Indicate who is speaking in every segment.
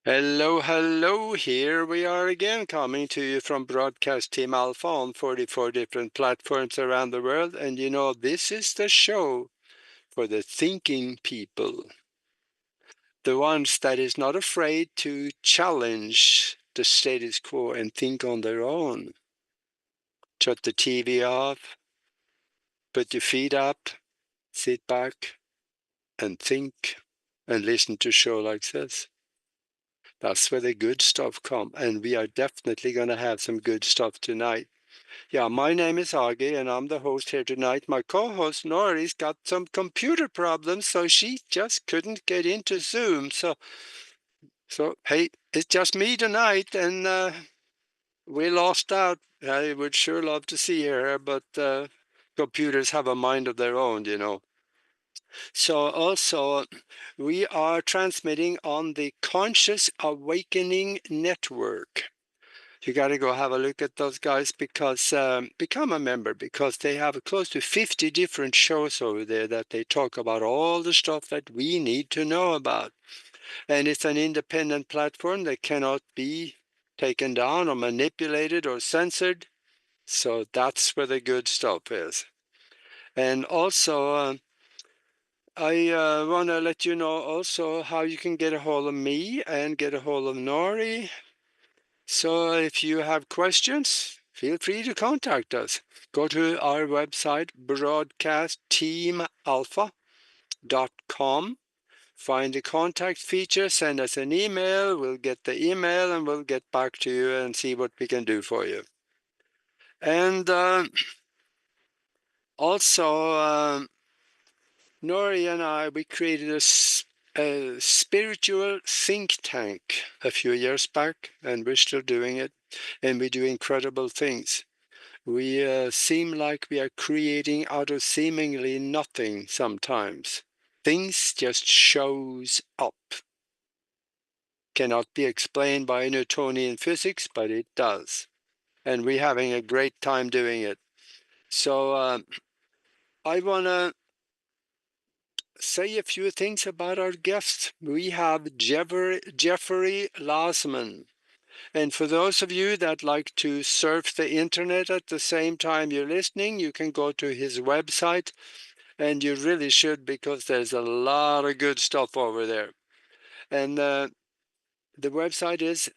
Speaker 1: Hello, hello. Here we are again, coming to you from Broadcast Team Alpha on 44 different platforms around the world. And this is the show for the thinking people, the ones that is not afraid to challenge the status quo and think on their own. Shut the TV off, put your feet up, sit back, and think and listen to a show like this. That's where the good stuff comes. And we are definitely going to have some good stuff tonight. Yeah, my name is Augie, and I'm the host here tonight. My co-host Nori's got some computer problems, so she just couldn't get into Zoom. So hey, it's just me tonight, and we lost out. I would sure love to see her, but computers have a mind of their own. So also, we are transmitting on the Conscious Awakening Network. You got to go have a look at those guys because become a member, because they have close to 50 different shows over there that they talk about all the stuff that we need to know about. And it's an independent platform that cannot be taken down or manipulated or censored. So that's where the good stuff is. And also, I want to let you know also how you can get a hold of me and get a hold of Nori. So if you have questions, feel free to contact us. Go to our website, broadcastteamalpha.com. Find the contact feature, send us an email. We'll get the email and we'll get back to you and see what we can do for you. And also, Nori and I, we created a spiritual think tank a few years back, and we're still doing it. And we do incredible things. We seem like we are creating out of seemingly nothing sometimes. Things just shows up. Cannot be explained by Newtonian physics, but it does. And we're having a great time doing it. So I want to say a few things about our guests. We have Jeremy Lasman. And for those of you that like to surf the internet at the same time you're listening, you can go to his website. And you really should, because there's a lot of good stuff over there. And the website is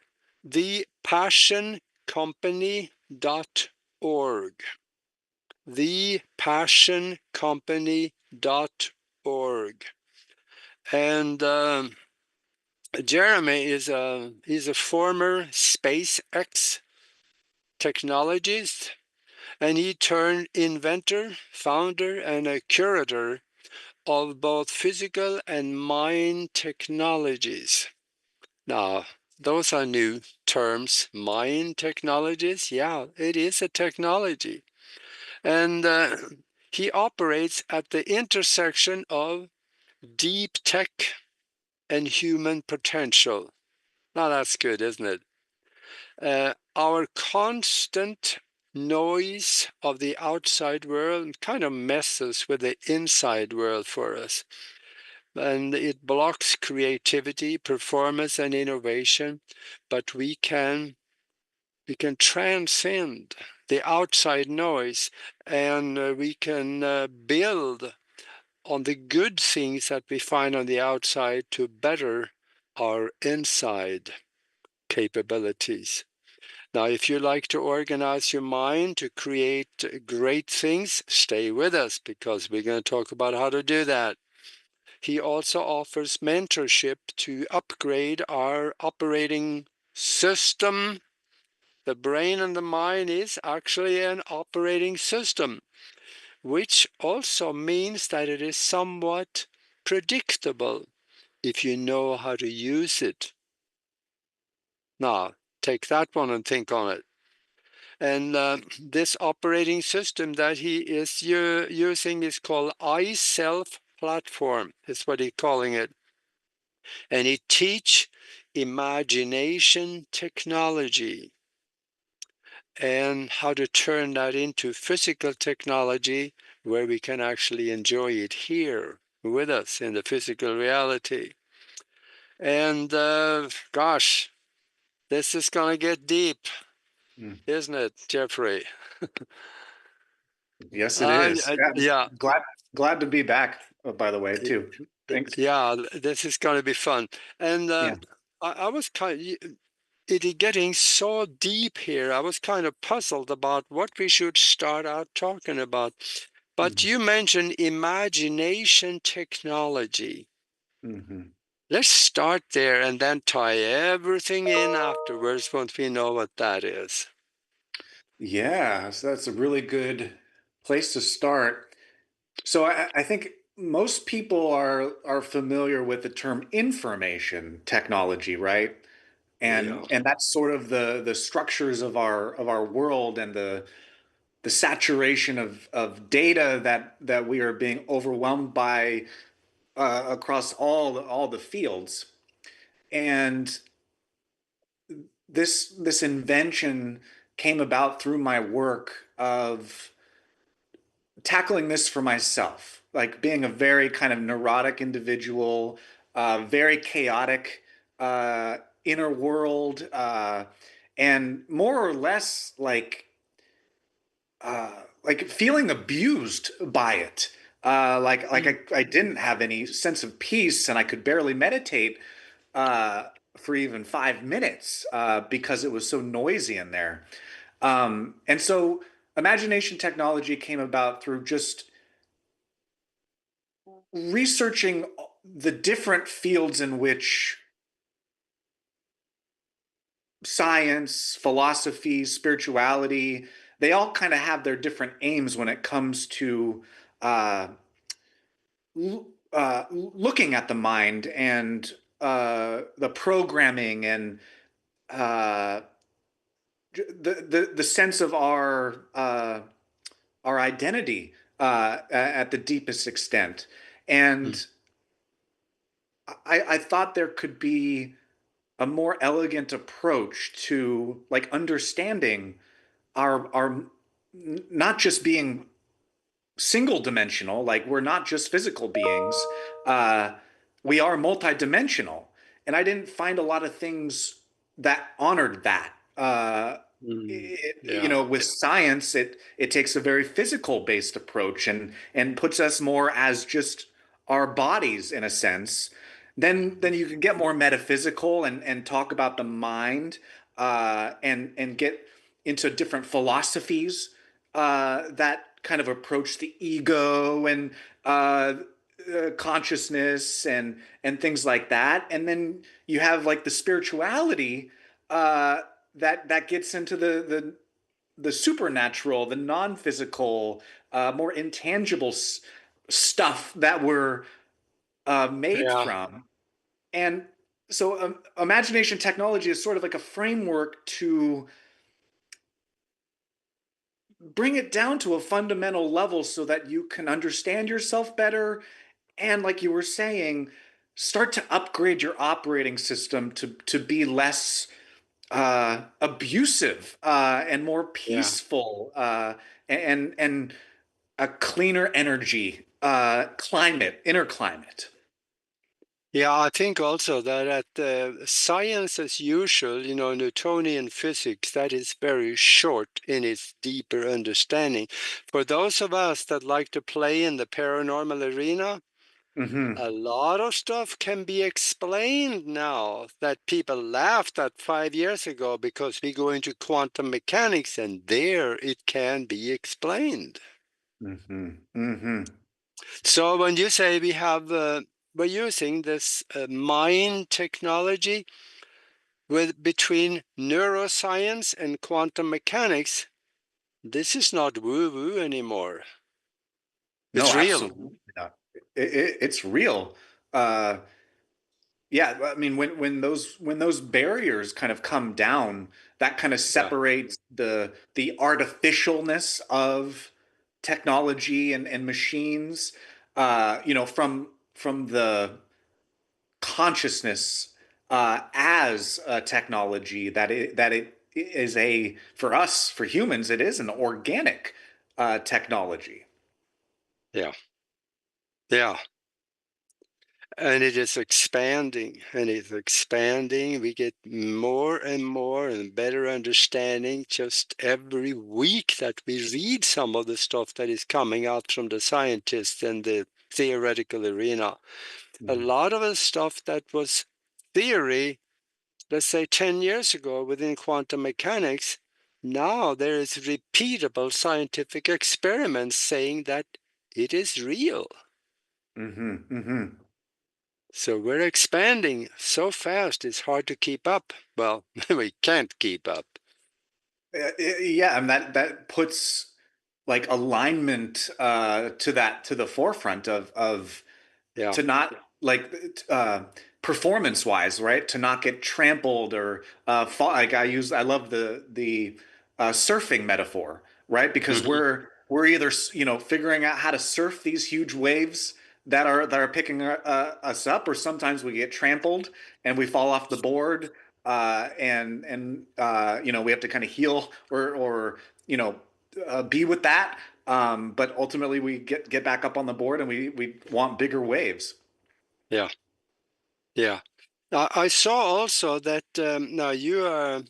Speaker 1: thepassioncompany.org. Thepassioncompany.org. And Jeremy he's a former SpaceX technologist, and he turned inventor, founder, and a curator of both physical and mind technologies. Now, those are new terms. Mind technologies, yeah, it is a technology. And he operates at the intersection of deep tech and human potential. Now, that's good, isn't it? Our constant noise of the outside world kind of messes with the inside world for us. And it blocks creativity, performance, and innovation. But we can transcend the outside noise, and we can build on the good things that we find on the outside to better our inside capabilities. Now, if you like to organize your mind to create great things, stay with us, because we're going to talk about how to do that. He also offers mentorship to upgrade our operating system. The brain and the mind is actually an operating system, which also means that it is somewhat predictable if you know how to use it. Now, take that one and think on it. And this operating system that he is using is called iSelf Platform, is what he's calling it. And it teach imagination technology and how to turn that into physical technology where we can actually enjoy it here with us in the physical reality. And gosh, this is going to get deep,
Speaker 2: Mm.
Speaker 1: isn't it, Jeffrey?
Speaker 2: Yes, it is. Yeah,
Speaker 1: Yeah,
Speaker 2: glad to be back, by the way, too. Thanks.
Speaker 1: yeah, this is going to be fun. And
Speaker 2: Yeah.
Speaker 1: I was it is getting so deep here. I was kind of puzzled about what we should start out talking about. But
Speaker 2: Mhm.
Speaker 1: you mentioned imagination technology.
Speaker 2: Mhm.
Speaker 1: Let's start there and then tie everything in afterwards once we know what that is.
Speaker 2: Yeah, so that's a really good place to start. So I think most people are familiar with the term information technology, right?
Speaker 1: Yeah.
Speaker 2: And that's sort of the structures of our world and the saturation of data that we are being overwhelmed by across all the fields. And this invention came about through my work of tackling this for myself, like being a very kind of neurotic individual, very chaotic inner world, and more or less like feeling abused by it.
Speaker 1: Mm.
Speaker 2: I didn't have any sense of peace, and I could barely meditate uh, for even 5 minutes because it was so noisy in there. And so, imagination technology came about through just researching the different fields in which science, philosophy, spirituality, they all kind of have their different aims when it comes to uh, looking at the mind and the programming and uh, the sense of our identity at the deepest extent.
Speaker 1: Mm.
Speaker 2: And I thought there could be a more elegant approach to like understanding our not just being single dimensional, like we're not just physical beings, uh, we are multidimensional. And I didn't find a lot of things that honored that.
Speaker 1: Mm.
Speaker 2: You
Speaker 1: Yeah.
Speaker 2: know, with science, it takes a very physical based approach and puts us more as just our bodies in a sense. Then you can get more metaphysical and talk about the mind and get into different philosophies that kind of approach the ego and consciousness and things like that. And then you have like the spirituality uh, that gets into the supernatural, the non-physical, more intangible stuff that we're made
Speaker 1: Yeah.
Speaker 2: from. And so, imagination technology is sort of like a framework to bring it down to a fundamental level so that you can understand yourself better. And like you were saying, start to upgrade your operating system to be less abusive and more
Speaker 1: Yeah.
Speaker 2: peaceful and a cleaner energy climate, inner climate.
Speaker 1: Yeah, I think also that at science as usual, Newtonian physics, that is very short in its deeper understanding. For those of us that like to play in the paranormal arena,
Speaker 2: Hmm.
Speaker 1: a lot of stuff can be explained now that people laughed at 5 years ago because we go into quantum mechanics and there it can be explained.
Speaker 2: Hmm. Hmm.
Speaker 1: So when you say we're using this mind technology with between neuroscience and quantum mechanics, this is not woo-woo anymore.
Speaker 2: No,
Speaker 1: It's real.
Speaker 2: absolutely not. It's real. Uh, Yeah, I mean, when those barriers kind of come down, that kind of
Speaker 1: Yeah,
Speaker 2: separates the artificialness of technology and machines, you know, from the consciousness as a technology that it is a for us for humans it is an organic technology.
Speaker 1: yeah, yeah. And it is expanding and it's expanding. We get more and more and better understanding just every week that we read some of the stuff that is coming out from the scientists and the theoretical arena. A
Speaker 2: Mhm.
Speaker 1: lot of the stuff that was theory, let's say 10 years ago within quantum mechanics, now there is repeatable scientific experiments saying that it is real.
Speaker 2: Hmm. Hmm.
Speaker 1: So we're expanding so fast, it's hard to keep up. Well, we can't keep up.
Speaker 2: Yeah, and that puts like alignment to that to the forefront of
Speaker 1: Yeah.
Speaker 2: to not like performance wise, right? To not get trampled or fall. Like I love the surfing metaphor, right? Because
Speaker 1: Hmm.
Speaker 2: we're either figuring out how to surf these huge waves that are picking us up, or sometimes we get trampled and we fall off the board, and we have to kind of heal or be with that. But ultimately, we get back up on the board, and we want bigger waves.
Speaker 1: Yeah. Yeah. I saw also that now you are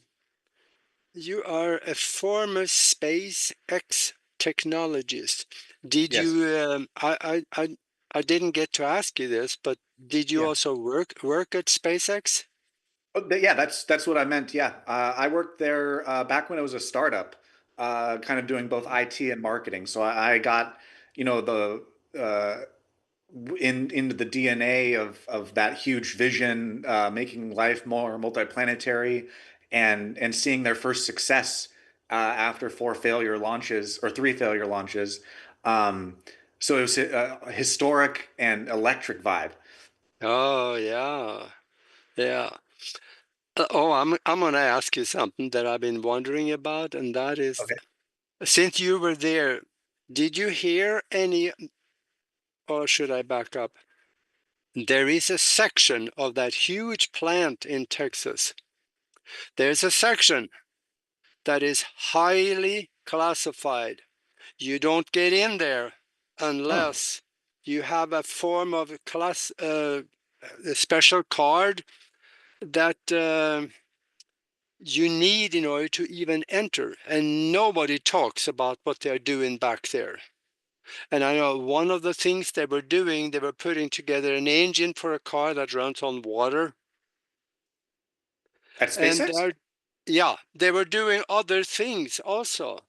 Speaker 1: a former SpaceX technologist. Did
Speaker 2: Yes.
Speaker 1: you? I didn't get to ask you this, but did you
Speaker 2: Yeah.
Speaker 1: also work at SpaceX?
Speaker 2: Yeah, that's what I meant. Yeah. I worked there back when it was a startup, kind of doing both IT and marketing. So I got, the into the DNA of that huge vision, making life more multiplanetary, and seeing their first success after four failure launches or three failure launches. Um, so it was a historic and electric vibe.
Speaker 1: Oh yeah, yeah. Oh, I'm going to ask you something that I've been wondering about, and that is,
Speaker 2: Okay.
Speaker 1: since you were there, did you hear any, or should I back up? There is a section of that huge plant in Texas. There's a section that is highly classified. You don't get in there
Speaker 2: Oh,
Speaker 1: unless you have a form of a special card that you need in order to even enter. And nobody talks about what they're doing back there. And I know one of the things they were doing, they were putting together an engine for a car that runs on water.
Speaker 2: at
Speaker 1: And
Speaker 2: SpaceX?
Speaker 1: yeah, they were doing other things also.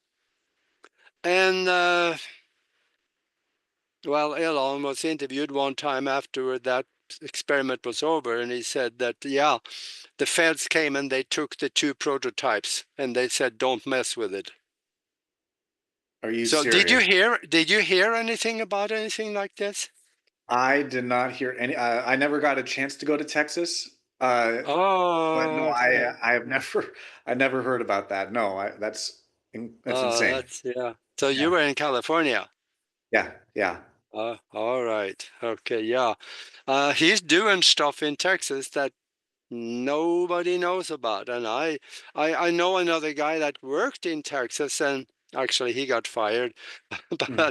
Speaker 1: And well, Elon was interviewed one time after that experiment was over, and he said that, yeah, the feds came and they took the two prototypes and they said, don't mess with it.
Speaker 2: Are you
Speaker 1: So
Speaker 2: serious?
Speaker 1: did you hear anything about anything like this?
Speaker 2: I did not hear any. I never got a chance to go to Texas. Uh, but no,
Speaker 1: Oh,
Speaker 2: I
Speaker 1: okay.
Speaker 2: I have never I never heard about that. No, that's
Speaker 1: Oh,
Speaker 2: insane.
Speaker 1: that's, yeah. So you
Speaker 2: Yeah.
Speaker 1: were in California.
Speaker 2: Yeah. Yeah.
Speaker 1: All right. Okay, yeah. He's doing stuff in Texas that nobody knows about. And I know another guy that worked in Texas, and actually he got fired,
Speaker 2: Mm.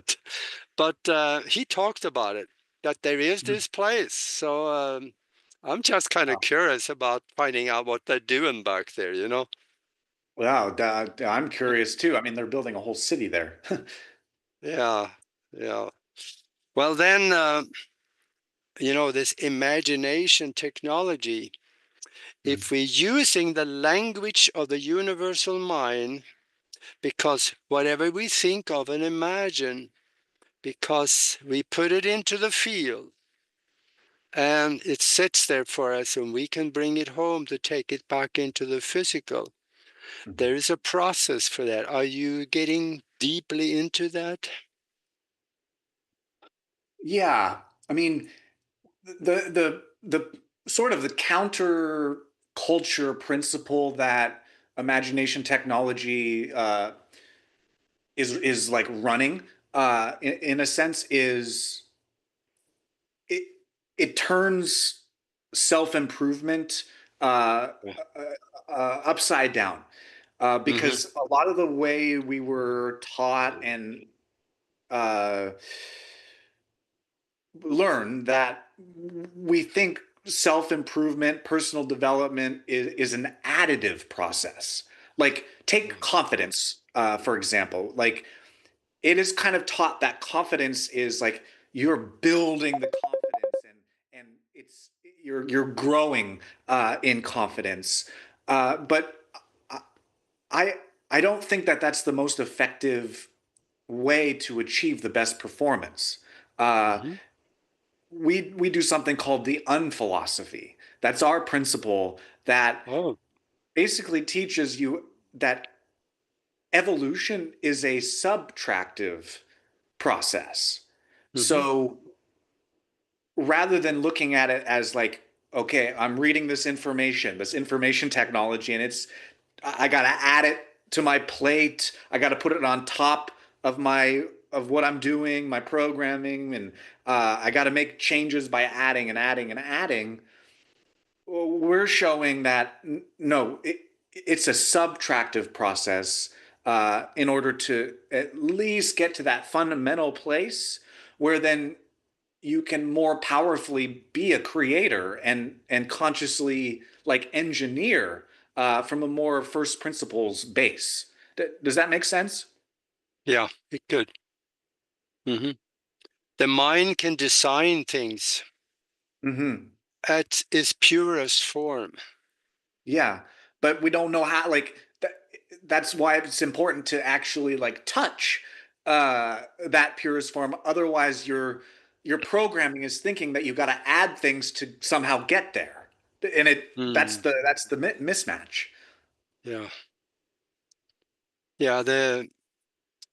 Speaker 1: but he talked about it, that there is
Speaker 2: Mhm.
Speaker 1: this place. So I'm just kind of
Speaker 2: Wow.
Speaker 1: curious about finding out what they're doing back there, you know?
Speaker 2: Wow. I'm curious too. I mean, they're building a whole city there.
Speaker 1: Yeah, yeah. Well, then, this imagination technology,
Speaker 2: Mm.
Speaker 1: if we're using the language of the universal mind, because whatever we think of and imagine, because we put it into the field and it sits there for us and we can bring it home to take it back into the physical.
Speaker 2: Mhm.
Speaker 1: There is a process for that. Are you getting deeply into that?
Speaker 2: Yeah. I mean, the sort of the counter culture principle that imagination technology is like running in a sense is it it turns self-improvement uh,
Speaker 1: Yeah.
Speaker 2: upside down
Speaker 1: Mm-hmm.
Speaker 2: because a lot of the way we were taught and uh, learn that we think self-improvement, personal development is an additive process. Like take confidence, for example. Like it is kind of taught that confidence is like you're building the confidence and it's you're growing in confidence. But I I don't think that that's the most effective way to achieve the best performance. Uh,
Speaker 1: Mm-hmm.
Speaker 2: we do something called the unphilosophy. That's our principle that
Speaker 1: Oh.
Speaker 2: basically teaches you that evolution is a subtractive process.
Speaker 1: Mm-hmm.
Speaker 2: So rather than looking at it as like, okay, I'm reading this information technology, and I got to add it to my plate. I got to put it on top of of what I'm doing, my programming, and I got to make changes by adding and adding and adding. We're showing that no, it's a subtractive process in order to at least get to that fundamental place where then you can more powerfully be a creator and consciously like engineer from a more first principles base. Does that make sense?
Speaker 1: Yeah, it could. Mm-hmm. The mind can design things
Speaker 2: Mm-hmm.
Speaker 1: at its purest form.
Speaker 2: Yeah, but we don't know how. Like that's why it's important to actually like touch that purest form. Otherwise, your programming is thinking that you've got to add things to somehow get there, and it
Speaker 1: Mm.
Speaker 2: that's the mismatch.
Speaker 1: Yeah. Yeah.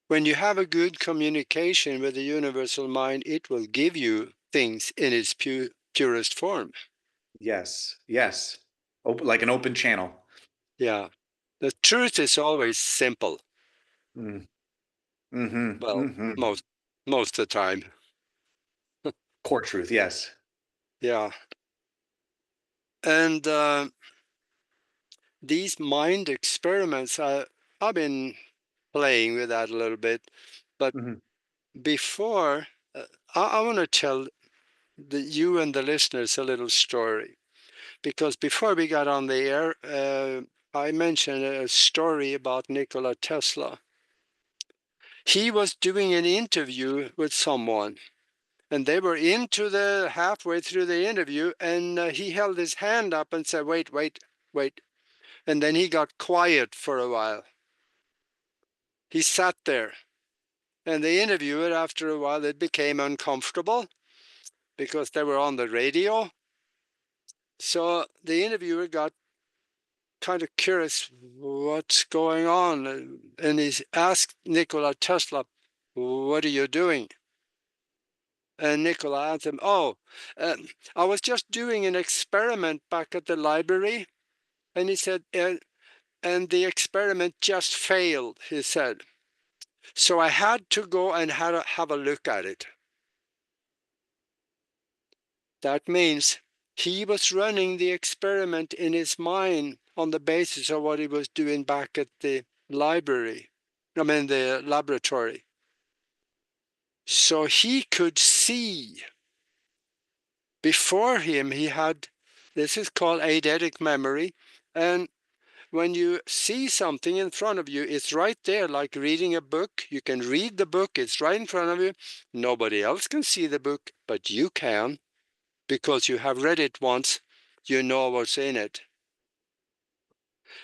Speaker 1: When you have a good communication with the universal mind, it will give you things in its purest form.
Speaker 2: Yes, yes. Open, like an open channel.
Speaker 1: Yeah. The truth is always simple.
Speaker 2: Mm, mm-hmm,
Speaker 1: Well,
Speaker 2: mm-hmm.
Speaker 1: most of the time.
Speaker 2: Core truth, yes.
Speaker 1: Yeah. And these mind experiments, I've been playing with that a little bit. But
Speaker 2: Mm-hmm,
Speaker 1: before, I want to tell you and the listeners a little story. Because before we got on the air, I mentioned a story about Nikola Tesla. He was doing an interview with someone, and they were into the halfway through the interview, and he held his hand up and said, "Wait, wait, wait." And then he got quiet for a while. He sat there, and the interviewer, after a while, it became uncomfortable because they were on the radio. So the interviewer got kind of curious what's going on. And he asked Nikola Tesla, "What are you doing?" And Nikola answered him, "Oh, I was just doing an experiment back at the library." And he said, and the experiment just failed, he said. So I had to go and have a look at it. That means he was running the experiment in his mind on the basis of what he was doing back at the library, I mean, the laboratory. So he could see before him, he had this is called eidetic memory. And when you see something in front of you, it's right there, like reading a book. You can read the book, it's right in front of you. Nobody else can see the book, but you can because you have read it once. You know what's in it.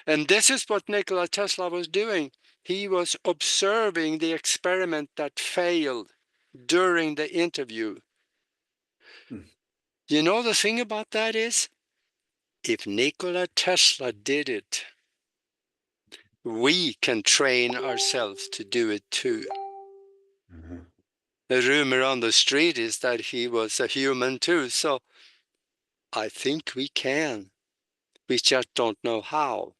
Speaker 1: And this is what Nikola Tesla was doing. He was observing the experiment that failed during the interview.
Speaker 2: mm,
Speaker 1: You know, the thing about that is, if Nikola Tesla did it, we can train ourselves to do it too.
Speaker 2: mm-hmm.
Speaker 1: The rumor on the street is that he was a human too, so I think we can. We just don't know how.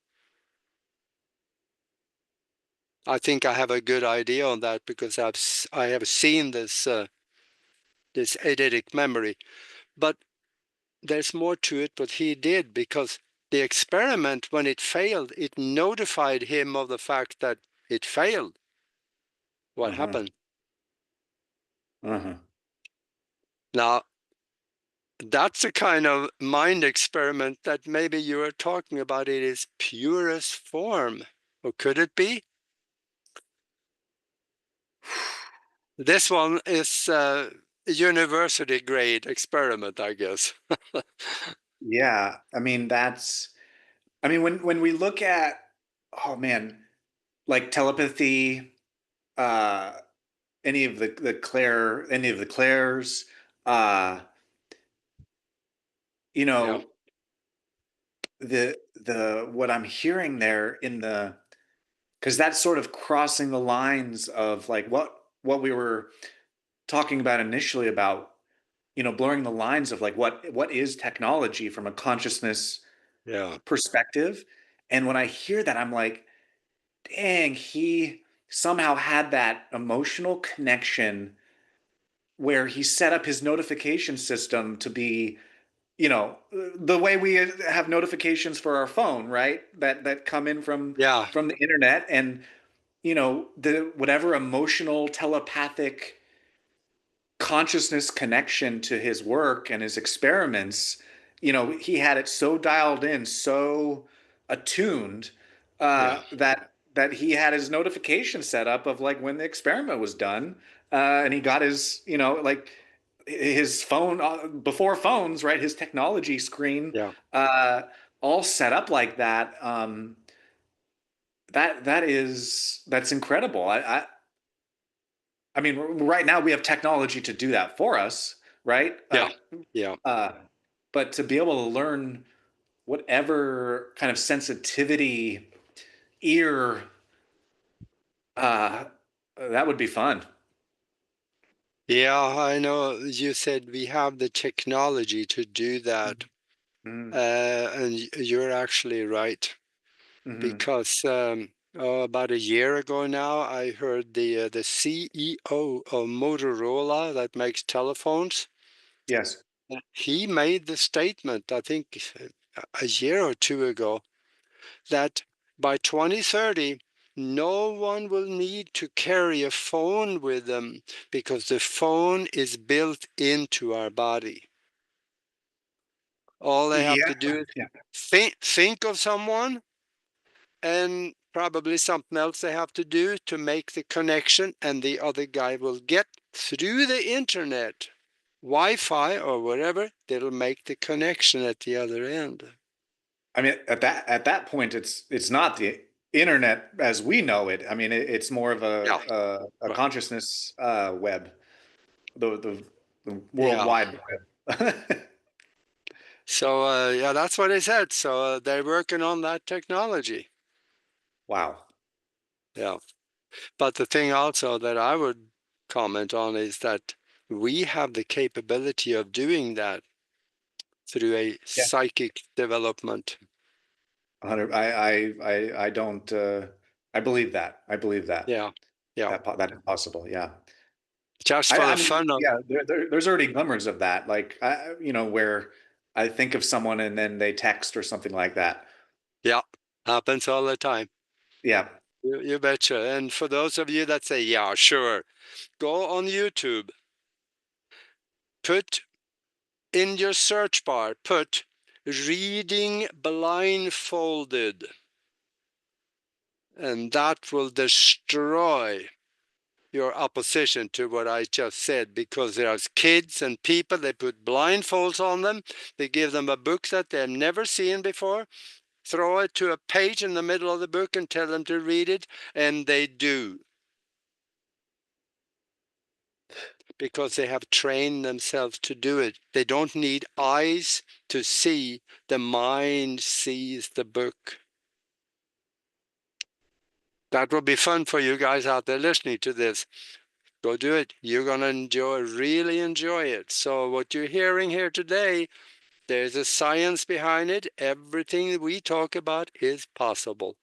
Speaker 1: I think I have a good idea on that because I have seen this eidetic memory. But there's more to it what he did, because the experiment, when it failed, it notified him of the fact that it failed. What
Speaker 2: Uh-huh.
Speaker 1: happened?
Speaker 2: Uh-huh.
Speaker 1: Now, that's a kind of mind experiment that maybe you are talking about in its purest form. Or could it be? This one is a university grade experiment, I guess.
Speaker 2: Yeah, I mean that's I mean when we look at oh man, like telepathy, uh any of the clairs, uh you
Speaker 1: Yeah,
Speaker 2: know, the what I'm hearing there in the because that's sort of crossing the lines of like what we were talking about initially about, you know, blurring the lines of like what is technology from a consciousness
Speaker 1: yeah,
Speaker 2: perspective. And when I hear that, I'm like, dang, he somehow had that emotional connection where he set up his notification system to be, you know, the way we have notifications for our phone, right? That come in
Speaker 1: yeah,
Speaker 2: from the internet. And you know, the whatever emotional telepathic consciousness connection to his work and his experiments, you know, he had it so dialed in, so attuned,
Speaker 1: yeah,
Speaker 2: that he had his notification set up of like when the experiment was done, and he got his, you know, like his phone before phones, right? His technology screen,
Speaker 1: yeah,
Speaker 2: uh, all set up like that. That's incredible. I mean, right now we have technology to do that for us, right?
Speaker 1: yeah, yeah,
Speaker 2: Uh, but to be able to learn whatever kind of sensitivity, ear, uh, that would be fun.
Speaker 1: yeah. I know you said we have the technology to do that,
Speaker 2: Mm-hmm.
Speaker 1: and you're actually right
Speaker 2: Mm-hmm.
Speaker 1: because oh, about a year ago now, I heard the CEO of Motorola that makes telephones.
Speaker 2: Yes.
Speaker 1: He made the statement, I think a year or two ago, that by 2030, no one will need to carry a phone with them because the phone is built into our body. All they have
Speaker 2: Yeah.
Speaker 1: to do is
Speaker 2: Yeah.
Speaker 1: think of someone and probably something else they have to do to make the connection, and the other guy will get through the internet, Wi-Fi or whatever, they'll make the connection at the other end.
Speaker 2: I mean, at that point, it's not the internet as we know it. I mean, it's more of
Speaker 1: Yeah,
Speaker 2: a
Speaker 1: right.
Speaker 2: consciousness web, the World
Speaker 1: Yeah.
Speaker 2: Wide Web.
Speaker 1: So yeah, that's what they said. So they're working on that technology.
Speaker 2: Wow.
Speaker 1: Yeah. But the thing also that I would comment on is that we have the capability of doing that through a
Speaker 2: Yeah.
Speaker 1: psychic development.
Speaker 2: 100. I don't. I believe that. I believe that
Speaker 1: Yeah. Yeah.
Speaker 2: that is possible. Yeah.
Speaker 1: Just for
Speaker 2: I
Speaker 1: the
Speaker 2: mean,
Speaker 1: fun of,
Speaker 2: yeah. There's already glimmers of that. Like, you know, where I think of someone and then they text or something like that.
Speaker 1: yeah, happens all the time.
Speaker 2: Yeah.
Speaker 1: You betcha. And for those of you that say, yeah, sure, go on YouTube, put in your search bar, put reading blindfolded, and that will destroy your opposition to what I just said, because there's kids and people, they put blindfolds on them, they give them a book that they've never seen before, throw it to a page in the middle of the book and tell them to read it, and they do, because they have trained themselves to do it. They don't need eyes to see, the mind sees the book. That will be fun for you guys out there listening to this. Go do it. You're going to enjoy, really enjoy it. So, what you're hearing here today, there's a science behind it. Everything that we talk about is possible.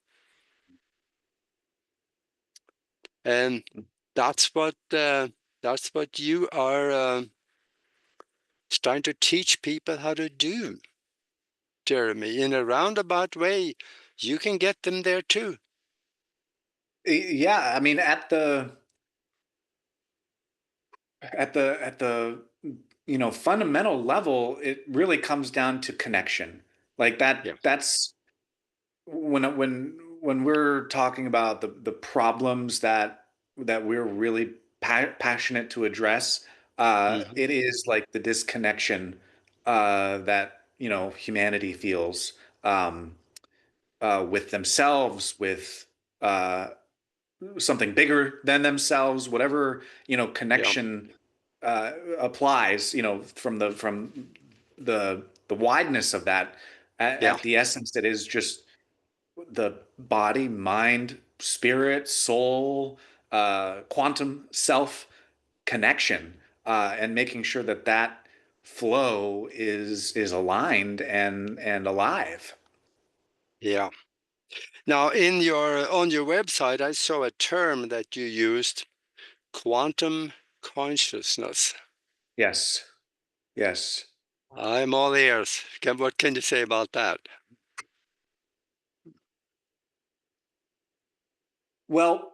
Speaker 1: And that's what you are trying to teach people how to do, Jeremy. In a roundabout way, you can get them there too.
Speaker 2: Yeah. I mean, at the fundamental level, it really comes down to connection. Like
Speaker 1: Yeah.
Speaker 2: that's when we're talking about the problems that we're really passionate to address,
Speaker 1: Hmm.
Speaker 2: it is like the disconnection that humanity feels um, with themselves, with uh, something bigger than themselves, whatever
Speaker 1: Yeah.
Speaker 2: connection applies, from the wideness of that.
Speaker 1: Yeah.
Speaker 2: At the essence, it is just the body, mind, spirit, soul, quantum self connection, and making sure that that flow is aligned and alive.
Speaker 1: Yeah. Now, in your on your website, I saw a term that you used, quantum consciousness.
Speaker 2: Yes, yes.
Speaker 1: I'm all ears. What can you say about that?
Speaker 2: Well,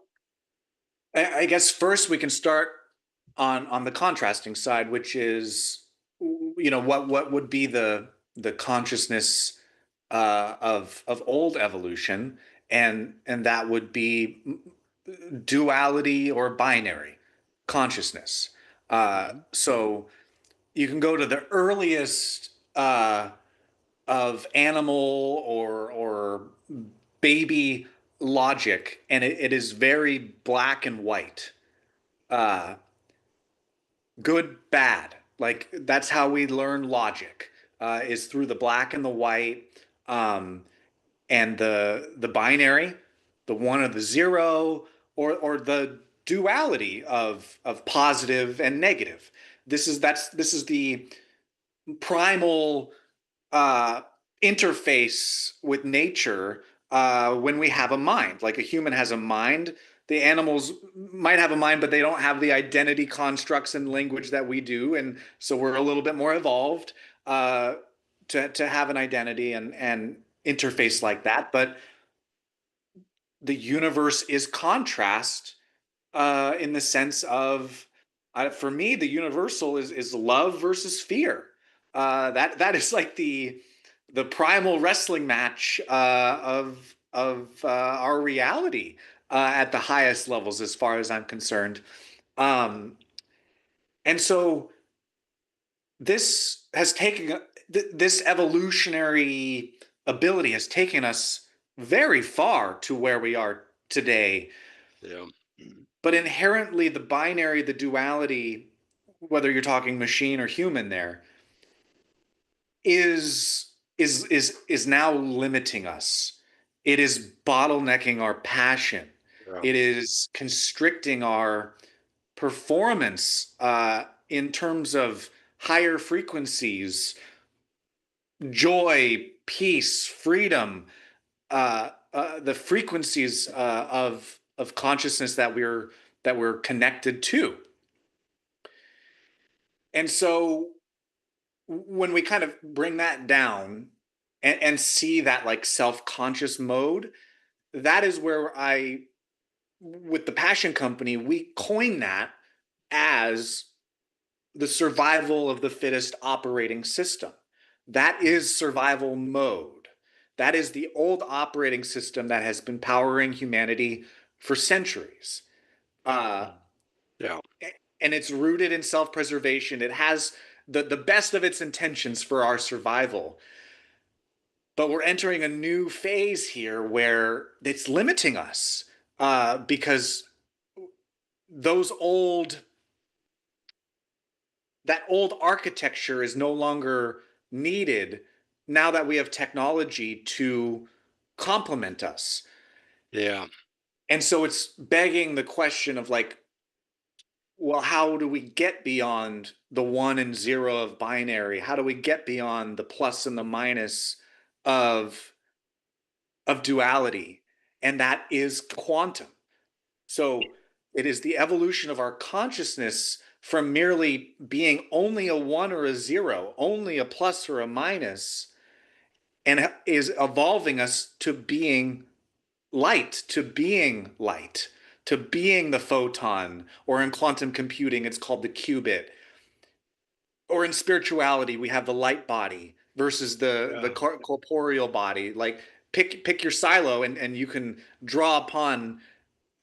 Speaker 2: I guess first we can start on the contrasting side, which is what would be the consciousness of old evolution, and that would be duality or binary consciousness.
Speaker 1: Mhm.
Speaker 2: So you can go to the earliest of animal or baby logic, and it is very black and white. Uh, Good, bad. Like that's how we learn logic, is through the black and the white, um, and the binary, the one or the zero, or the duality of positive and negative. This is the primal uh, interface with nature when we have a mind. Like a human has a mind. The animals might have a mind, but they don't have the identity constructs and language that we do, and so we're a little bit more evolved uh, to have an identity and interface like that. But the universe is contrast in the sense of, for me, the universal is love versus fear. That is like the primal wrestling match of our reality at the highest levels, as far as I'm concerned. Um, and so this has taken this evolutionary ability has taken us very far to where we are today.
Speaker 1: Yeah.
Speaker 2: But inherently, the binary, the duality, whether you're talking machine or human, there is now limiting us. It is bottlenecking our passion.
Speaker 1: Yeah.
Speaker 2: It is constricting our performance in terms of higher frequencies, joy, peace, freedom, the frequencies of consciousness that we're connected to. And so when we kind of bring that down and see that like self-conscious mode, that is where with the Passion Company, we coin that as the survival of the fittest operating system. That is survival mode. That is the old operating system that has been powering humanity for centuries. Uh,
Speaker 1: Yeah.
Speaker 2: and it's rooted in self-preservation. It has the best of its intentions for our survival. But we're entering a new phase here where it's limiting us because those old that old architecture is no longer needed now that we have technology to complement us.
Speaker 1: Yeah.
Speaker 2: And so it's begging the question of like, well, how do we get beyond the one and zero of binary? How do we get beyond the plus and the minus of duality? And that is quantum. So it is the evolution of our consciousness from merely being only a one or a zero, only a plus or a minus, and is evolving us to being light, to being the photon, or in quantum computing, it's called the qubit, or in spirituality, we have the light body versus the
Speaker 1: Yeah.
Speaker 2: corporeal body. Like pick your silo, and you can draw upon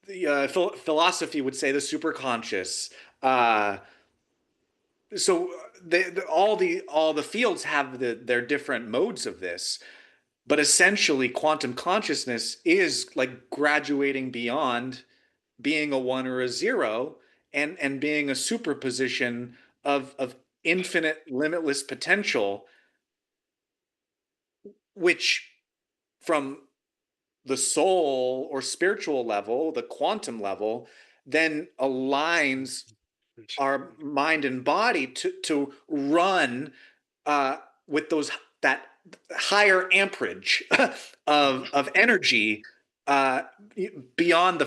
Speaker 2: the philosophy would say the superconscious. Uh, so all the fields have their different modes of this, but essentially, quantum consciousness is like graduating beyond being a one or a zero, and being a superposition of infinite, limitless potential, which from the soul or spiritual level, the quantum level, then aligns our mind and body to run uh, with those that higher amperage of energy, uh, beyond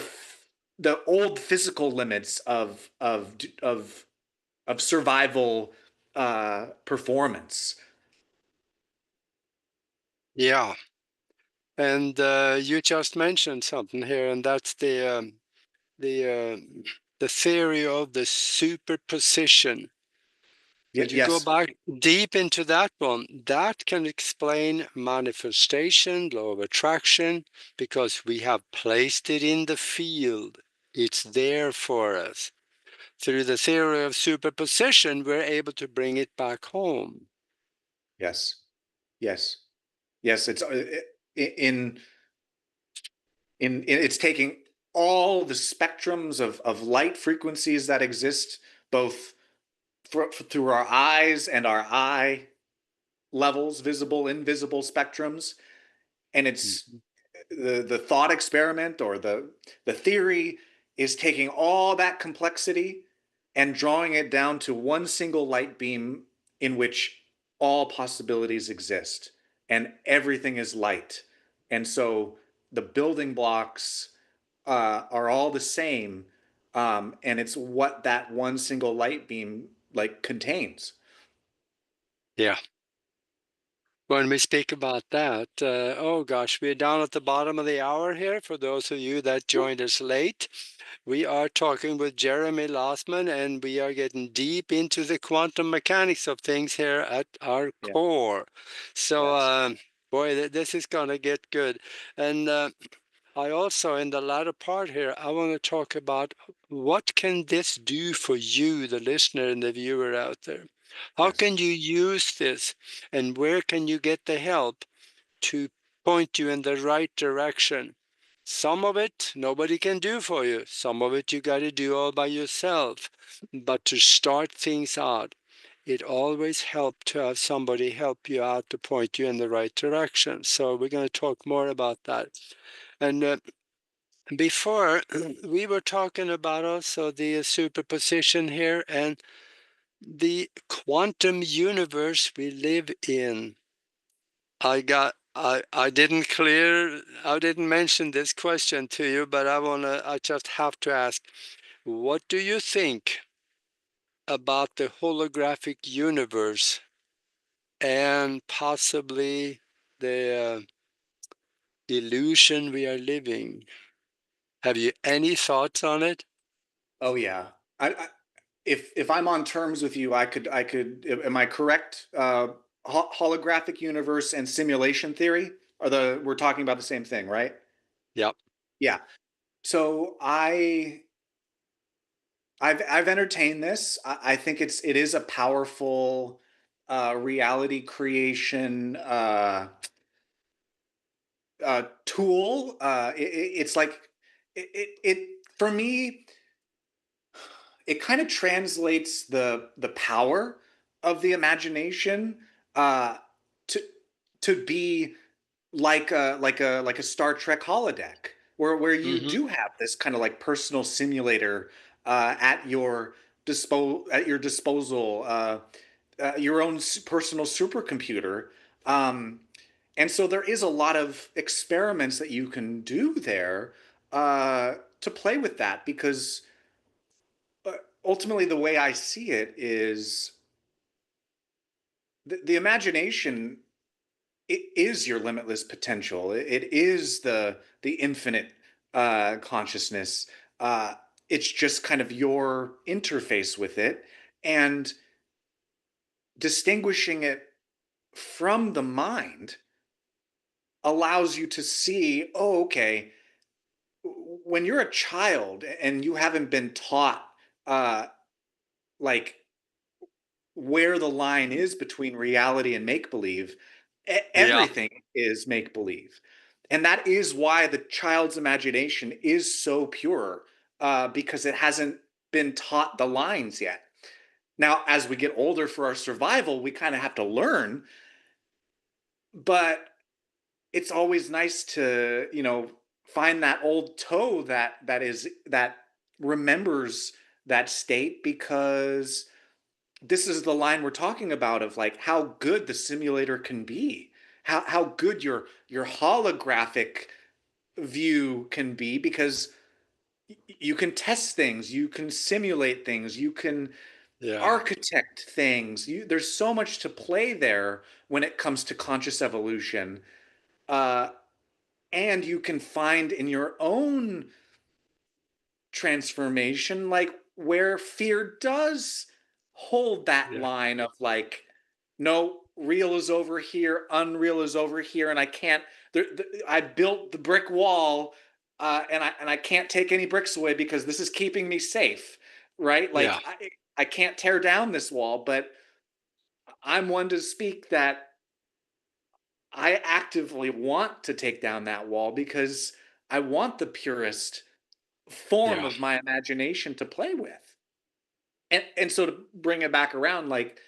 Speaker 2: the old physical limits of survival performance.
Speaker 1: Yeah. And you just mentioned something here, and that's the the theory of the superposition. And you go
Speaker 2: Yes,
Speaker 1: back deep into that one, that can explain manifestation, law of attraction, because we have placed it in the field. It's there for us. Through the theory of superposition, we're able to bring it back home.
Speaker 2: yes, yes, yes. It's in it's taking all the spectrums of light frequencies that exist both through our eyes and our eye levels, visible, invisible spectrums, and it's
Speaker 1: Mhm.
Speaker 2: the thought experiment, or the theory is taking all that complexity and drawing it down to one single light beam in which all possibilities exist and everything is light. And so the building blocks are all the same, and it's what that one single light beam like contains.
Speaker 1: Yeah. When we speak about that, oh gosh, we're down at the bottom of the hour here. For those of you that joined us late, we are talking with Jeremy Lasman, and we are getting deep into the quantum mechanics of things here at our
Speaker 2: Yeah.
Speaker 1: core. So,
Speaker 2: Yes.
Speaker 1: boy, this is going to get good. And I also, in the latter part here, I want to talk about what can this do for you, the listener and the viewer out there? How
Speaker 2: Yes.
Speaker 1: can you use this, and where can you get the help to point you in the right direction? Some of it nobody can do for you. Some of it you got to do all by yourself. But to start things out, it always helps to have somebody help you out to point you in the right direction. So we're going to talk more about that. And before, we were talking about also the superposition here and the quantum universe we live in. I didn't mention this question to you, but I just have to ask, what do you think about the holographic universe and possibly the illusion we are living? Have you any thoughts on it?
Speaker 2: Oh yeah. I if I'm on terms with you, Am I correct? Holographic universe and simulation theory are the we're talking about the same thing, right?
Speaker 1: Yep.
Speaker 2: Yeah. So I've entertained this. I think it is a powerful reality creation tool. It's like it for me. It kind of translates the power of the imagination uh, to be like a Star Trek holodeck, where you
Speaker 1: Mm-hmm.
Speaker 2: do have this kind of like personal simulator at your disposal, your own personal supercomputer. Um, and so there is a lot of experiments that you can do there to play with that, because ultimately the way I see it is the imagination, it is your limitless potential. It is the infinite consciousness. Uh, it's just kind of your interface with it, and distinguishing it from the mind allows you to see, oh, okay, when you're a child and you haven't been taught uh, like where the line is between reality and make believe,
Speaker 1: Yeah.
Speaker 2: everything is make believe. And that is why the child's imagination is so pure, because it hasn't been taught the lines yet. Now, as we get older for our survival, we kind of have to learn, but it's always nice to, find that old toe that remembers that state, because this is the line we're talking about of like how good the simulator can be, how good your holographic view can be, because you can test things, you can simulate things, you can
Speaker 1: Yeah.
Speaker 2: architect things. There's so much to play there when it comes to conscious evolution, uh, and you can find in your own transformation, like where fear does hold that
Speaker 1: Yeah.
Speaker 2: line of like, no, real is over here, unreal is over here, and I can't. I built the brick wall, and I can't take any bricks away because this is keeping me safe, right?
Speaker 1: Yeah.
Speaker 2: Like I can't tear down this wall, but I'm one to speak that I actively want to take down that wall because I want the purest form
Speaker 1: Yeah.
Speaker 2: of my imagination to play with. And so to bring it back around, like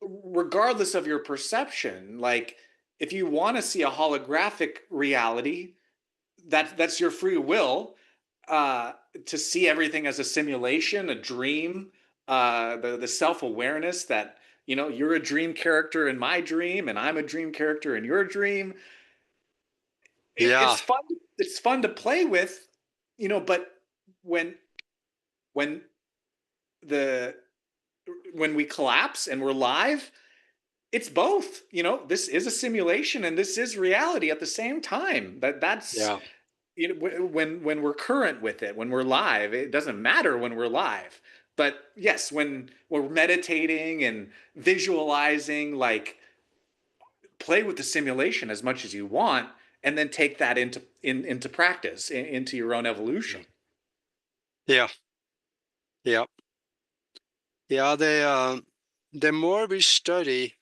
Speaker 2: regardless of your perception, like if you want to see a holographic reality, that's your free will, uh, to see everything as a simulation, a dream, the self awareness that you're a dream character in my dream, and I'm a dream character in your dream.
Speaker 1: Yeah.
Speaker 2: It's fun. It's fun to play with, but when when the when we collapse and we're live, it's both. This is a simulation and this is reality at the same time. That's
Speaker 1: Yeah.
Speaker 2: when we're current with it, when we're live, it doesn't matter when we're live. But yes, when we're meditating and visualizing, like play with the simulation as much as you want, and then take that into practice, into your own evolution.
Speaker 1: Yeah. Yeah. Yeah. The more we study,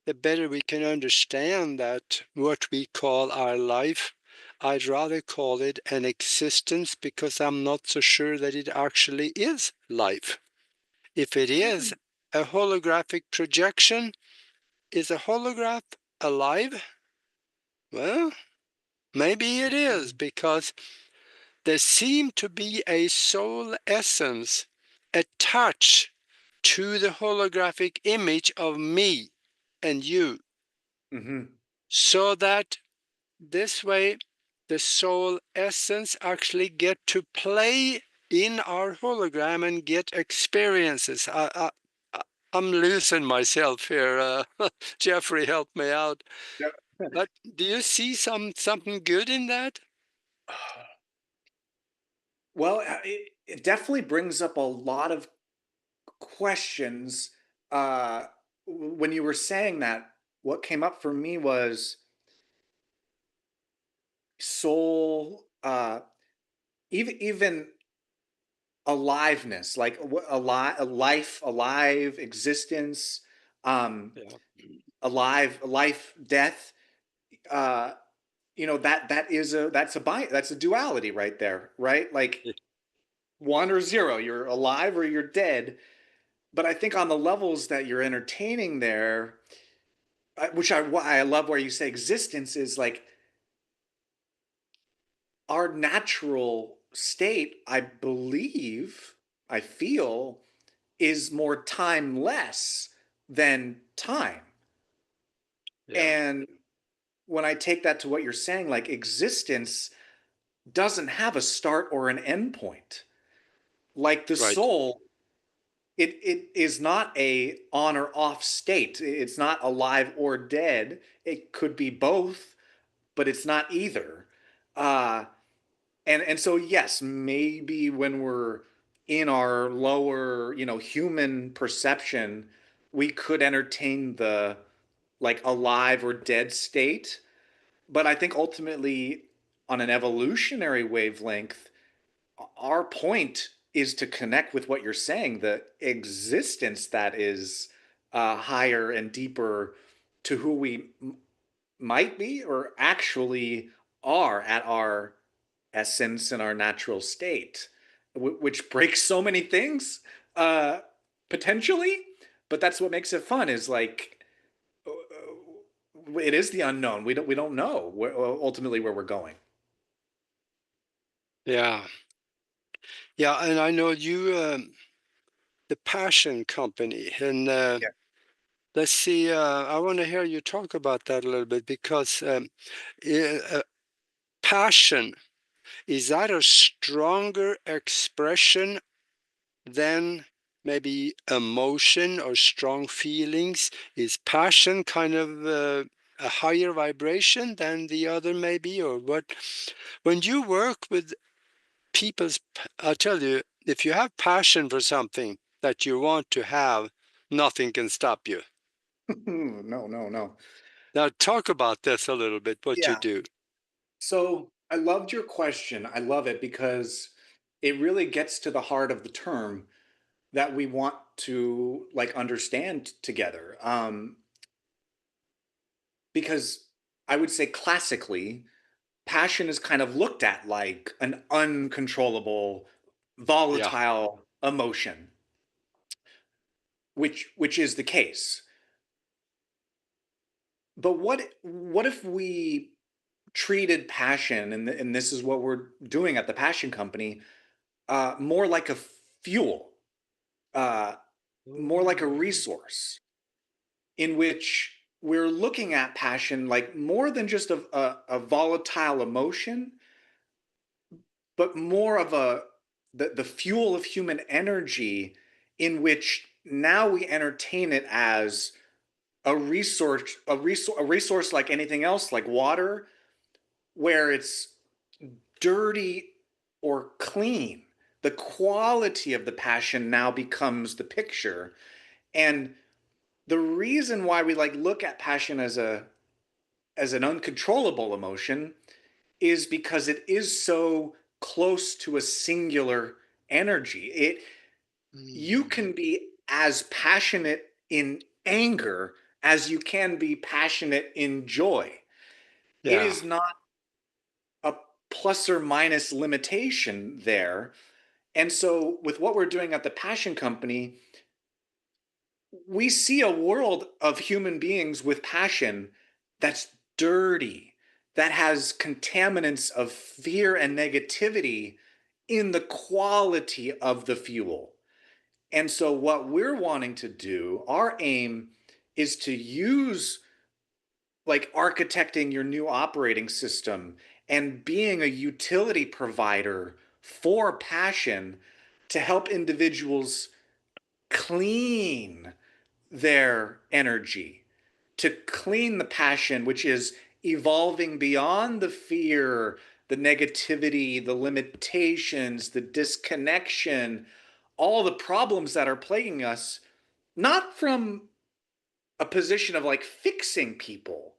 Speaker 1: the better we can understand that what we call our life, I'd rather call it an existence because I'm not so sure that it actually is life. If it is a holographic projection, is a holograph alive? Well, maybe it is because there seems to be a soul essence attached to the holographic image of me and you,
Speaker 2: Mm-hmm.
Speaker 1: so that this way the soul essence actually get to play in our hologram and get experiences. I'm losing myself here. Jeffrey, help me out. But do you see something good in that?
Speaker 2: Well, it definitely brings up a lot of questions. Uh, when you were saying that, what came up for me was soul, even aliveness, like a life, alive existence, um,
Speaker 1: Yeah.
Speaker 2: alive, life, death. Uh, that's a duality right there, right? Like one or zero, you're alive or you're dead. But I think on the levels that you're entertaining there, which I love where you say existence is like our natural state, I believe, I feel, is more timeless than time.
Speaker 1: Yeah.
Speaker 2: And when I take that to what you're saying, like existence doesn't have a start or an end point. Like the
Speaker 1: Right.
Speaker 2: soul, it is not a on or off state. It's not alive or dead. It could be both, but it's not either. Uh, and so yes, maybe when we're in our lower, human perception, we could entertain the like alive or dead state. But I think ultimately, on an evolutionary wavelength, our point is to connect with what you're saying, the existence that is higher and deeper to who we might be or actually are at our essence and our natural state, which breaks so many things uh, potentially. But that's what makes it fun. Is like it is the unknown. We don't know ultimately where we're going.
Speaker 1: Yeah. Yeah. And I know you, the Passion Company, and
Speaker 2: Yeah.
Speaker 1: let's see, I want to hear you talk about that a little bit because passion, is that a stronger expression than maybe emotion or strong feelings? Is passion kind of a higher vibration than the other, maybe, or what? When you work with people's, I'll tell you, if you have passion for something that you want to have, nothing can stop you.
Speaker 2: No, no, no.
Speaker 1: Now, talk about this a little bit, what you
Speaker 2: Yeah.
Speaker 1: do.
Speaker 2: So I loved your question. I love it because it really gets to the heart of the term that we want to like understand together. Because I would say classically, passion is kind of looked at like an uncontrollable,
Speaker 1: Yeah.
Speaker 2: volatile emotion, which is the case. But what if we treated passion, and this is what we're doing at the Passion Company, more like a fuel, uh, more like a
Speaker 1: Oh,
Speaker 2: resource in which we're looking at passion like more than just a volatile emotion, but more of the fuel of human energy in which now we entertain it as a resource like anything else, like water, where it's dirty or clean. The quality of the passion now becomes the picture. And the reason why we like look at passion as an uncontrollable emotion is because it is so close to a singular energy. You
Speaker 1: mm,
Speaker 2: can be as passionate in anger as you can be passionate in joy. It
Speaker 1: yeah.
Speaker 2: is not a plus or minus limitation there. And so, with what we're doing at the Passion Company, we see a world of human beings with passion that's dirty, that has contaminants of fear and negativity in the quality of the fuel. And so, what we're wanting to do, our aim is to use like architecting your new operating system and being a utility provider for passion to help individuals clean their energy, to clean the passion, which is evolving beyond the fear, the negativity, the limitations, the disconnection, all the problems that are plaguing us, not from a position of like fixing people.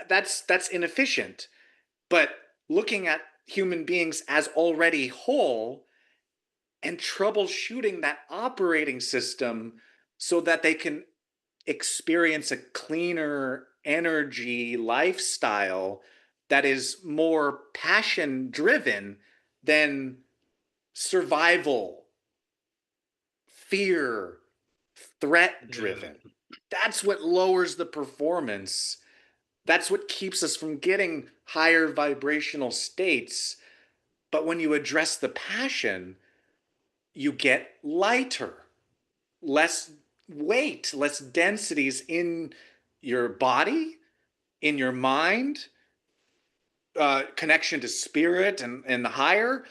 Speaker 2: That's inefficient, but looking at human beings as already whole and troubleshooting that operating system so that they can experience a cleaner energy lifestyle that is more passion driven than survival, fear, threat
Speaker 1: Yeah.
Speaker 2: driven. That's what lowers the performance. That's what keeps us from getting higher vibrational states. But when you address the passion, you get lighter, less weight, less densities in your body, in your mind, connection to spirit and higher.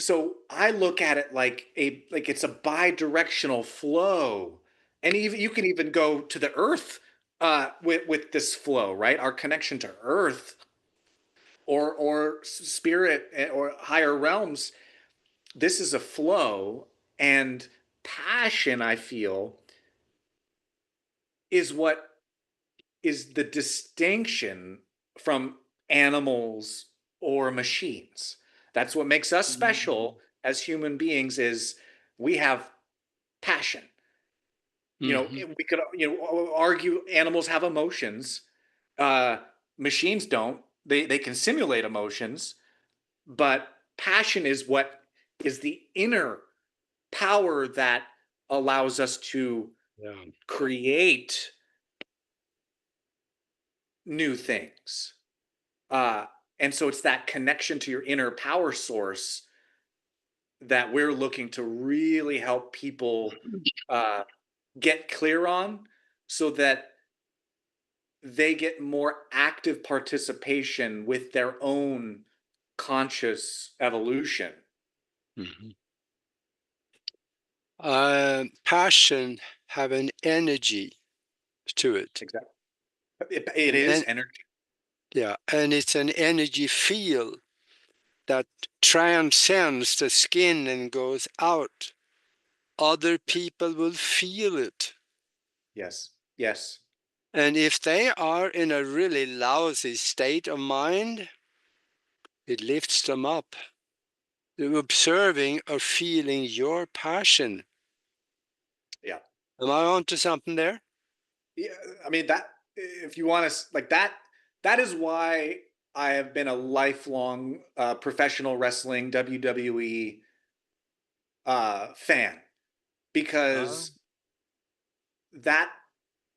Speaker 2: So I look at it like it's a bi-directional flow, and even you can even go to the earth with this flow, right? Our connection to earth or spirit or higher realms. This is a flow, and passion, I feel, is what is the distinction from animals or machines. That's what makes us special as human beings is we have passion.
Speaker 1: Mm-hmm.
Speaker 2: We could argue animals have emotions. Uh, Machines don't. They can simulate emotions, but passion is what is the inner power that allows us to
Speaker 1: Yeah.
Speaker 2: create new things. Uh, and so it's that connection to your inner power source that we're looking to really help people uh, get clear on so that they get more active participation with their own conscious evolution.
Speaker 1: Mm-hmm. Passion have an energy to it,
Speaker 2: Exactly. It
Speaker 1: and
Speaker 2: is energy.
Speaker 1: yeah, and it's an energy field that transcends the skin and goes out. Other
Speaker 2: Yeah.
Speaker 1: people will feel it.
Speaker 2: Yes. Yes.
Speaker 1: And if they are in a really lousy state of mind, it lifts them up. They're observing or feeling your passion.
Speaker 2: Yeah.
Speaker 1: Am I on to something there?
Speaker 2: Yeah. I mean that if you want to like that, that is why I have been a lifelong professional wrestling WWE fan
Speaker 1: Uh,
Speaker 2: because that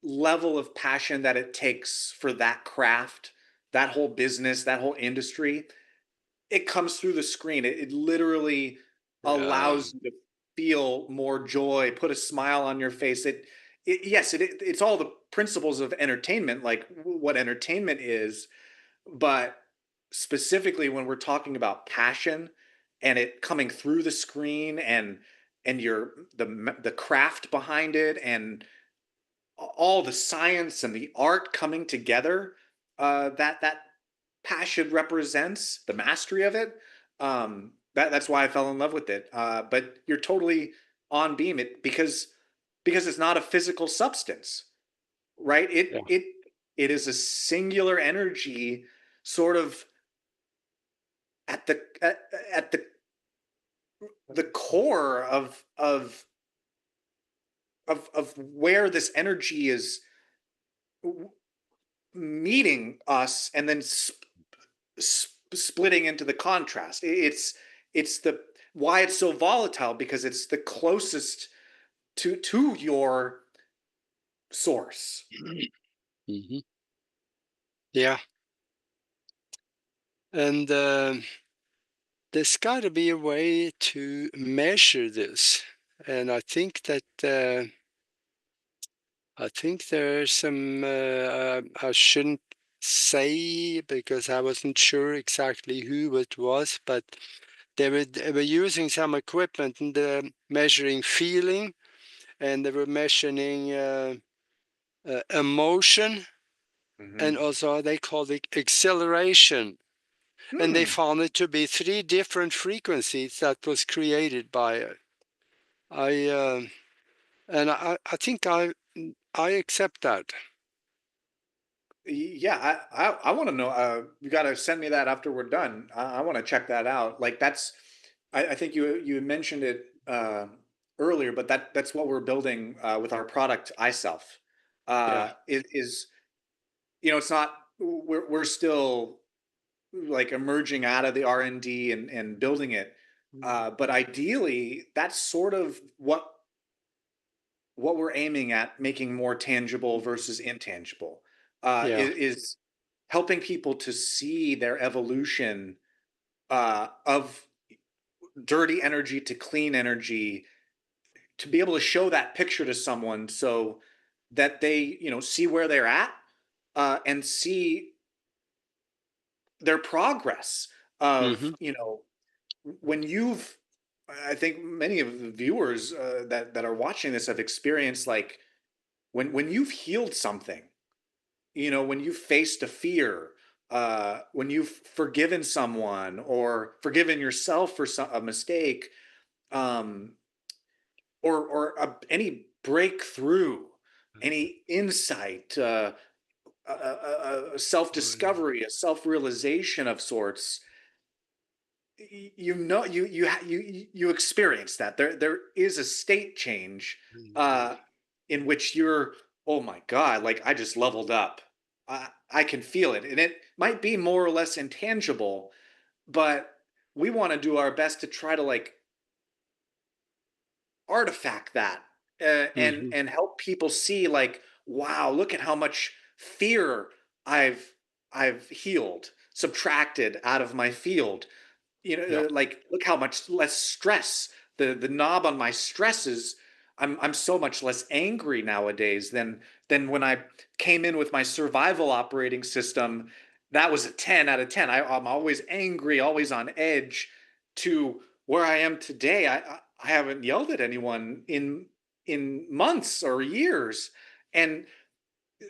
Speaker 2: level of passion that it takes for that craft, that whole business, that whole industry, it comes through the screen. It literally
Speaker 1: yeah,
Speaker 2: allows you to feel more joy, put a smile on your face. Yes, it's all the principles of entertainment, like what entertainment is, but specifically when we're talking about passion and it coming through the screen and your the craft behind it and all the science and the art coming together that passion represents the mastery of it. That's why I fell in love with it. But you're totally on beam it because it's not a physical substance, right?
Speaker 1: yeah.
Speaker 2: It is a singular energy, sort of at at the core of where this energy is meeting us and then splitting into the contrast. It's the why it's so volatile because it's the closest to your source.
Speaker 1: Mm-hmm. Yeah, and there's got to be a way to measure this, and I think there's some I shouldn't say because I wasn't sure exactly who it was, but they were using some equipment and measuring feeling, and they were measuring emotion, and
Speaker 2: Mm-hmm.
Speaker 1: also they called it acceleration. And they
Speaker 2: Hmm.
Speaker 1: found it to be three different frequencies that was created by it. I and I think I accept that.
Speaker 2: Yeah, I want to know. You got to send me that after we're done. I want to check that out. Like that's, I think you mentioned it earlier, but that's what we're building with our product iSelf.
Speaker 1: Yeah.
Speaker 2: Is it's not we're still like emerging out of the R&D and building it. But ideally, that's sort of what we're aiming at, making more tangible versus intangible,
Speaker 1: Yeah.
Speaker 2: is helping people to see their evolution of dirty energy to clean energy, to be able to show that picture to someone so that they see where they're at and see their progress of
Speaker 1: Mm-hmm.
Speaker 2: when you've I think many of the viewers that are watching this have experienced like when you've healed something, when you've faced a fear, when you've forgiven someone or forgiven yourself for a mistake, um, or any breakthrough. any insight, a
Speaker 1: Oh, yeah.
Speaker 2: self-discovery, a self-realization of sorts, you know, you experience that there is a state change,
Speaker 1: Mhm.
Speaker 2: uh in which you're, oh my god, like I just leveled up. I can feel it, and it might be more or less intangible, but we want to do our best to try to like artifact that,
Speaker 1: Mhm.
Speaker 2: and help people see like, wow, look at how much fear i've I've healed, subtracted out of my field.
Speaker 1: Yep.
Speaker 2: Like look how much less stress, the knob on my stresses. I'm so much less angry nowadays than when I came in with my survival operating system. That was a 10 out of 10. I'm always angry, always on edge, to where I am today. I haven't yelled at anyone in months or years. And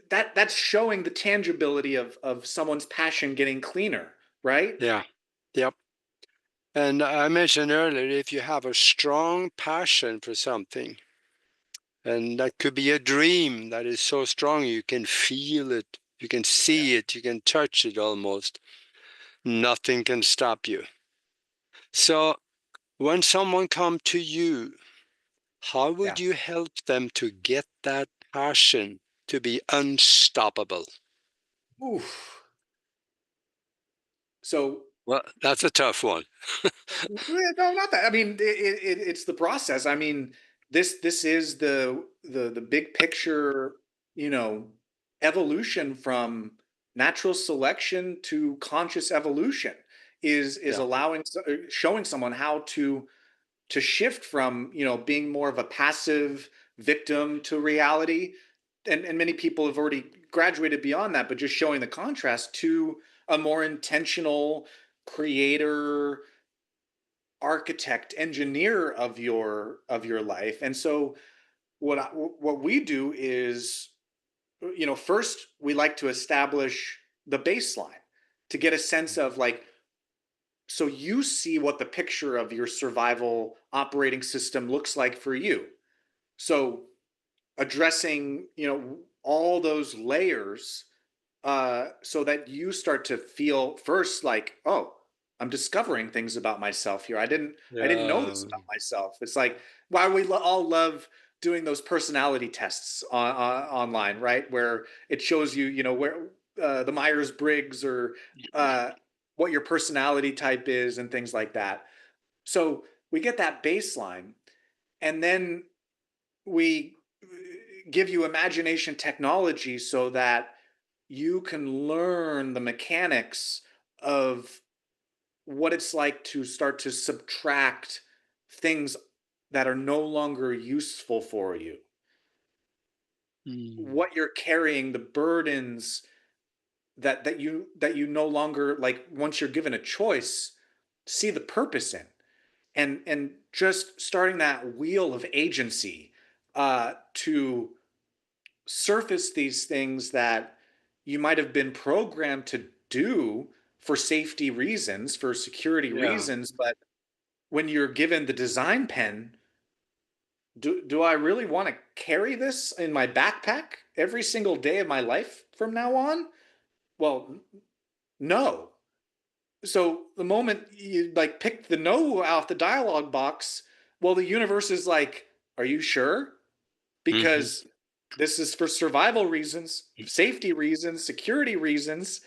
Speaker 2: that's showing the tangibility of someone's passion getting cleaner, right?
Speaker 1: Yeah. Yep. And I mentioned earlier, if you have a strong passion for something, and that could be a dream that is so strong you can feel it, you can
Speaker 2: Yeah.
Speaker 1: see it, you can touch it almost, nothing can stop you. So when someone come to you, how
Speaker 2: Yeah.
Speaker 1: would you help them to get that passion to be unstoppable?
Speaker 2: Oof. So
Speaker 1: Well, that's a tough one.
Speaker 2: no, not that. I mean, it's the process. I mean, this is the big picture, you know, evolution from natural selection to conscious evolution is
Speaker 1: Yeah.
Speaker 2: allowing, showing someone how to shift from, being more of a passive victim to reality. And many people have already graduated beyond that, but just showing the contrast to a more intentional creator, architect, engineer of your life. And so what we do is, first we like to establish the baseline to get a sense of like, so you see what the picture of your survival operating system looks like for you. So addressing, all those layers, so that you start to feel first like, oh, I'm discovering things about myself here. I didn't know
Speaker 1: Yeah.
Speaker 2: this about myself. It's like why all love doing those personality tests online, right? Where it shows you, where the Myers Briggs, or uh, what your personality type is and things like that. So we get that baseline, and then we give you imagination technology so that you can learn the mechanics of what it's like to start to subtract things that are no longer useful for you,
Speaker 1: Mm.
Speaker 2: what you're carrying, the burdens that you no longer, like, once you're given a choice, see the purpose in, and just starting that wheel of agency, to surface these things that you might have been programmed to do for safety reasons, for security
Speaker 1: Yeah.
Speaker 2: reasons. But when you're given the design pen, do I really want to carry this in my backpack every single day of my life from now on? Well, no. So the moment you like pick the no out the dialogue box, well, the universe is like, are you sure?
Speaker 1: Hmm.
Speaker 2: Because this is for survival reasons, safety reasons, security reasons.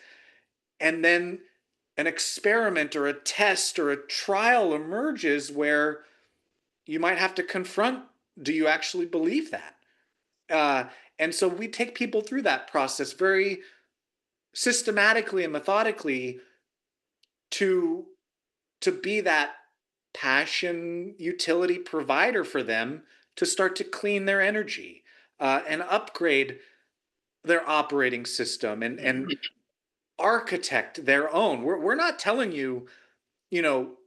Speaker 2: And then an experiment or a test or a trial emerges where you might have to confront, do you actually believe that? Uh, and so we take people through that process very systematically and methodically to be that passion utility provider for them, to start to clean their energy, and upgrade their operating system, and architect their own. We're not telling you, you know,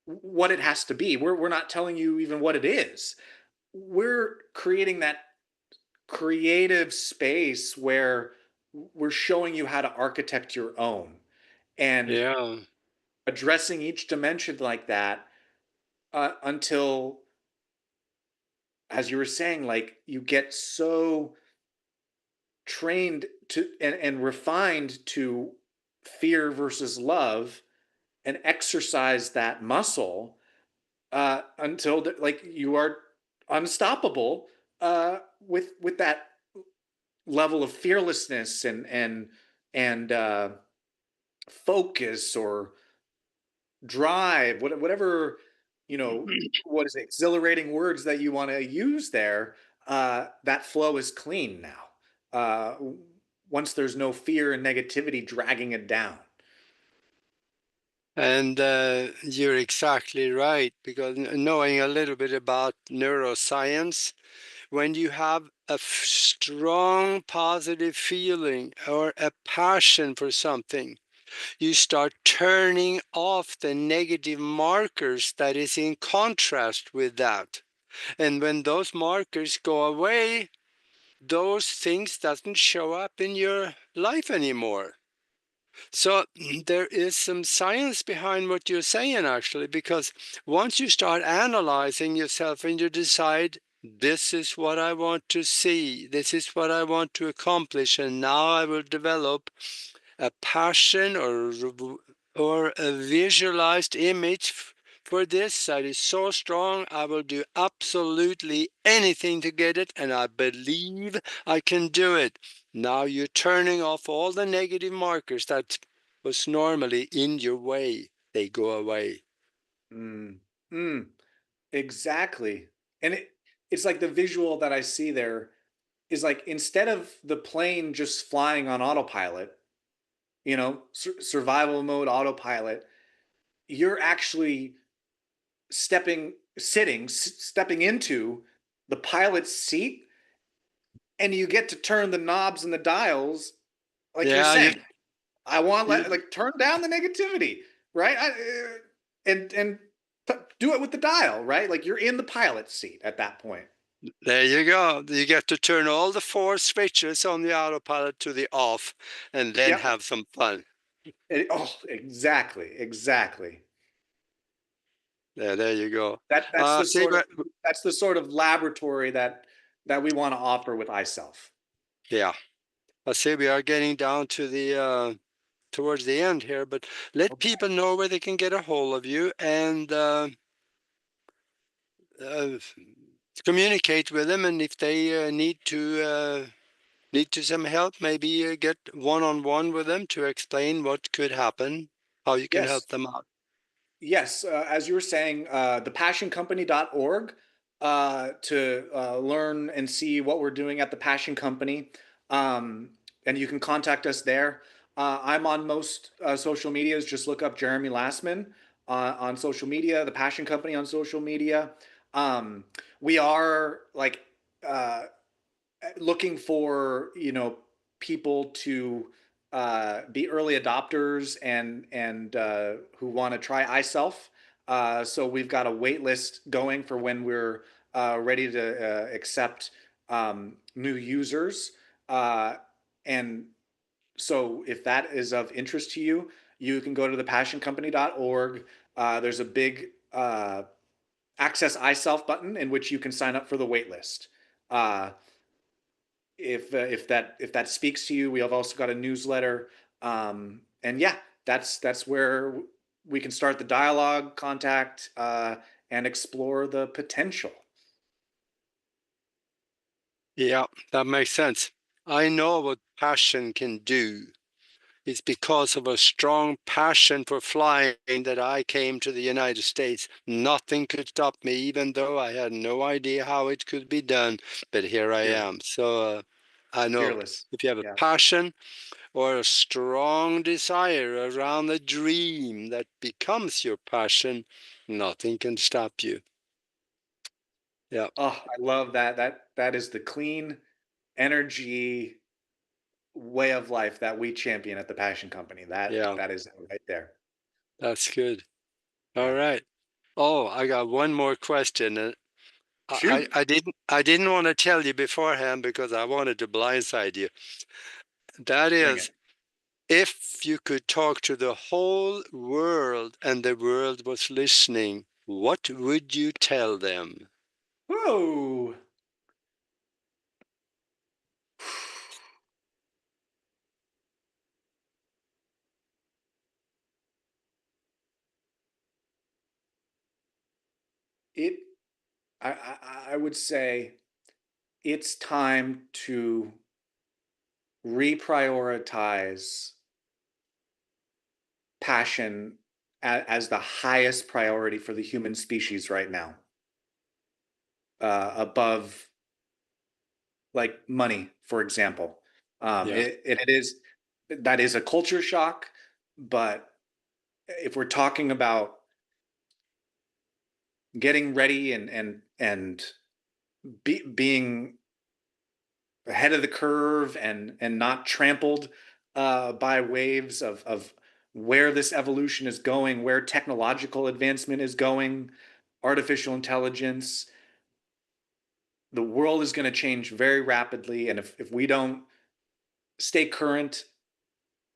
Speaker 2: what it has to be. We're not telling you even what it is. We're creating that creative space where we're showing you how to architect your own, and
Speaker 1: Yeah.
Speaker 2: addressing each dimension like that, until as you were saying, like you get so trained to and refined to fear versus love and exercise that muscle until like you are unstoppable with that level of fearlessness and focus or drive, whatever what is it, exhilarating words that you want to use there. That flow is clean now. Once there's no fear and negativity dragging it down.
Speaker 1: And you're exactly right, because knowing a little bit about neuroscience, when you have a strong positive feeling or a passion for something, you start turning off the negative markers that is in contrast with that. And when those markers go away, those things doesn't show up in your life anymore. So there is some science behind what you're saying, actually, because once you start analyzing yourself and you decide, this is what I want to see, this is what I want to accomplish, and now I will develop a passion or a visualized image for this that is so strong, I will do absolutely anything to get it, and I believe I can do it. Now you're turning off all the negative markers that was normally in your way. They go away.
Speaker 2: Mm. Mm. Exactly. And it's like the visual that I see there is like instead of the plane just flying on autopilot, survival mode autopilot, you're actually stepping into the pilot's seat, and you get to turn the knobs and the dials like you're
Speaker 1: Yeah,
Speaker 2: saying. I want
Speaker 1: you
Speaker 2: like turn down the negativity, right? And do it with the dial, right? Like you're in the pilot seat at that point.
Speaker 1: there you go. You get to turn all the four switches on the autopilot to the off and then
Speaker 2: Yep.
Speaker 1: have some fun.
Speaker 2: Oh, exactly, exactly.
Speaker 1: Yeah, there you go.
Speaker 2: That that's the
Speaker 1: See,
Speaker 2: sort of
Speaker 1: but
Speaker 2: that's the sort of laboratory that we want to offer with iSelf.
Speaker 1: yeah, I see we are getting down to the towards the end here, but let
Speaker 2: Okay.
Speaker 1: people know where they can get a hold of you and uh, communicate with them, and if they need to some help, maybe get one-on-one with them to explain what could happen, how you can
Speaker 2: Yes.
Speaker 1: help them out.
Speaker 2: Yes, as you were saying, thepassioncompany.org to learn and see what we're doing at the Passion Company. And you can contact us there. I'm on most social medias. Just look up Jeremy Lasman on social media, the Passion Company on social media. Um, we are like uh, looking for people to be early adopters and who want to try iSelf. So we've got a wait list going for when we're ready to accept new users. And so if that is of interest to you, you can go to thepassioncompany.org. There's a big access iSelf button in which you can sign up for the wait list. Uh, if that speaks to you, we have also got a newsletter, and yeah, that's where we can start the dialogue, contact, and explore the potential.
Speaker 1: Yeah, that makes sense. I know what passion can do. It's because of a strong passion for flying that I came to the United States. Nothing could stop me, even though I had no idea how it could be done. But here I
Speaker 2: Fearless,
Speaker 1: am. So I know
Speaker 2: fearless.
Speaker 1: if you have a
Speaker 2: Yeah.
Speaker 1: passion or a strong desire around a dream that becomes your passion, nothing can stop you. Yeah,
Speaker 2: Oh, I love that. That is the clean energy way of life that we champion at the Passion Company. That
Speaker 1: yeah,
Speaker 2: that is it right there.
Speaker 1: that's good. All
Speaker 2: Yeah.
Speaker 1: right. Oh, I got one more question.
Speaker 2: Shoot,
Speaker 1: I didn't want to tell you beforehand because I wanted to blindside you. That
Speaker 2: bring it.
Speaker 1: is, if you could talk to the whole world and the world was listening, what would you tell them?
Speaker 2: Whoa. It, I would say it's time to reprioritize passion as the highest priority for the human species right now, above like money, for example.
Speaker 1: Yeah,
Speaker 2: It is that is a culture shock, but if we're talking about getting ready and being ahead of the curve and not trampled by waves of where this evolution is going, where technological advancement is going, artificial intelligence, the world is going to change very rapidly. And if we don't stay current,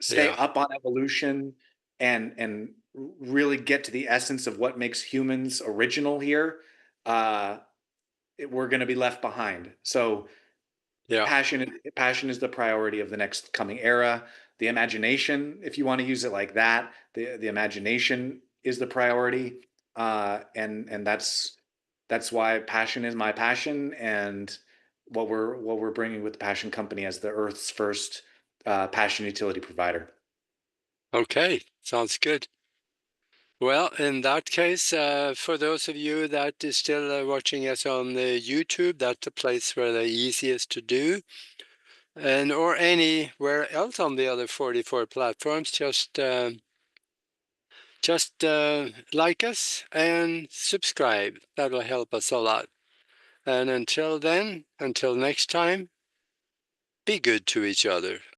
Speaker 2: stay
Speaker 1: yeah,
Speaker 2: up on evolution, and really get to the essence of what makes humans original here, uh, we're going to be left behind. So
Speaker 1: yeah.
Speaker 2: passion is the priority of the next coming era. The imagination, if you want to use it like that, the imagination is the priority, and that's why passion is my passion, and what we're bringing with the Passion Company as the Earth's first passion utility provider.
Speaker 1: Okay, sounds good. Well, in that case, for those of you that is still watching us on YouTube, that's the place where the easiest to do. And or anywhere else on the other 44 platforms, just like us and subscribe. That'll help us a lot. And until then, until next time, be good to each other.